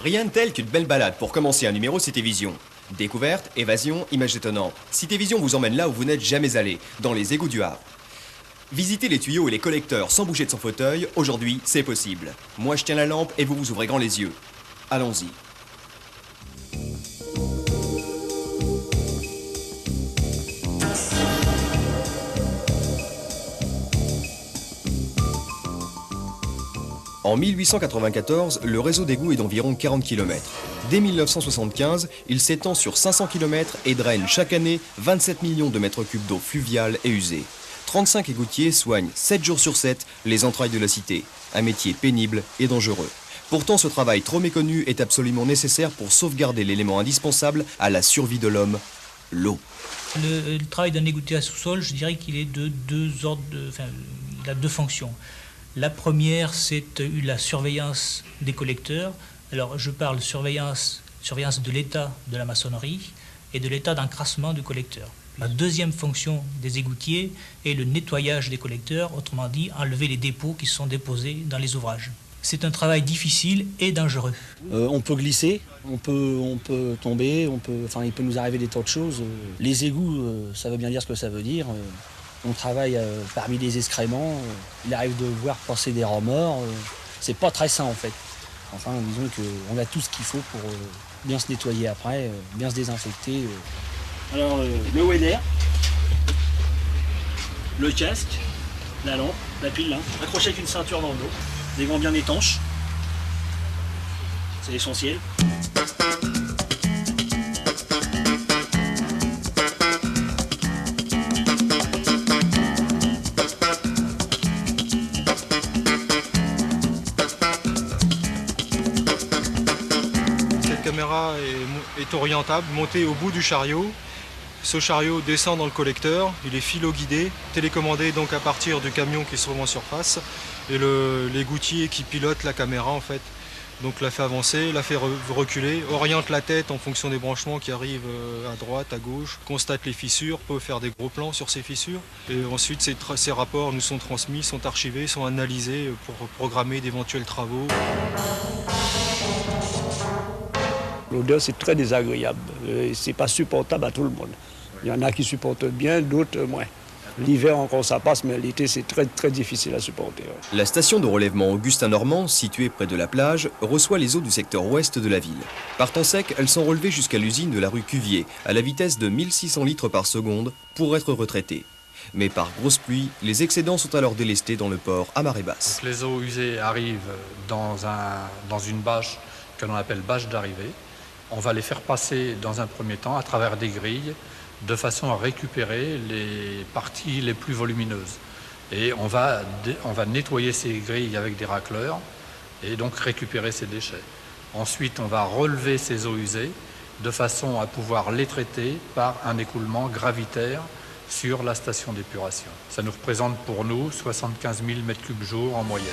Rien de tel qu'une belle balade pour commencer un numéro Citévision. Découverte, évasion, images étonnantes. Citévision vous emmène là où vous n'êtes jamais allé, dans les égouts du Havre. Visiter les tuyaux et les collecteurs sans bouger de son fauteuil, aujourd'hui, c'est possible. Moi, je tiens la lampe et vous vous ouvrez grand les yeux. Allons-y. En 1894, le réseau d'égouts est d'environ 40 km. Dès 1975, il s'étend sur 500 km et draine chaque année 27 millions de mètres cubes d'eau fluviale et usée. 35 égoutiers soignent 7 jours sur 7 les entrailles de la cité. Un métier pénible et dangereux. Pourtant, ce travail trop méconnu est absolument nécessaire pour sauvegarder l'élément indispensable à la survie de l'homme, l'eau. Le travail d'un égoutier à sous-sol, je dirais qu'il est de deux ordres, il a deux fonctions. La première, c'est la surveillance des collecteurs. Alors, je parle surveillance de l'état de la maçonnerie et de l'état d'encrassement du collecteur. La deuxième fonction des égoutiers est le nettoyage des collecteurs, autrement dit, enlever les dépôts qui sont déposés dans les ouvrages. C'est un travail difficile et dangereux. On peut glisser, on peut tomber, il peut nous arriver des tas de choses. Les égouts, ça veut bien dire ce que ça veut dire. On travaille parmi les excréments, il arrive de voir passer des rats morts, c'est pas très sain en fait. Enfin, disons qu'on a tout ce qu'il faut pour bien se nettoyer après, bien se désinfecter. Alors, le weather, le casque, la lampe, la pile là, accroché avec une ceinture dans le dos, des gants bien étanches, c'est essentiel. La caméra est orientable, montée au bout du chariot. Ce chariot descend dans le collecteur, il est philo-guidé, télécommandé donc à partir du camion qui se trouve en surface. Et l'égoutier qui pilote la caméra en fait, donc la fait avancer, la fait reculer, oriente la tête en fonction des branchements qui arrivent à droite, à gauche, constate les fissures, peut faire des gros plans sur ces fissures. Et ensuite ces rapports nous sont transmis, sont archivés, sont analysés pour programmer d'éventuels travaux. L'odeur, c'est très désagréable. C'est pas supportable à tout le monde. Il y en a qui supportent bien, d'autres moins. L'hiver encore ça passe, mais l'été c'est très très difficile à supporter. La station de relèvement Augustin-Normand, située près de la plage, reçoit les eaux du secteur ouest de la ville. Par temps sec, elles sont relevées jusqu'à l'usine de la rue Cuvier, à la vitesse de 1600 litres par seconde, pour être retraitées. Mais par grosse pluie, les excédents sont alors délestés dans le port à marée basse. Donc les eaux usées arrivent dans une bâche que l'on appelle bâche d'arrivée. On va les faire passer dans un premier temps à travers des grilles de façon à récupérer les parties les plus volumineuses. Et on va nettoyer ces grilles avec des racleurs et donc récupérer ces déchets. Ensuite, on va relever ces eaux usées de façon à pouvoir les traiter par un écoulement gravitaire sur la station d'épuration. Ça nous représente pour nous 75 000 m3 jour en moyenne.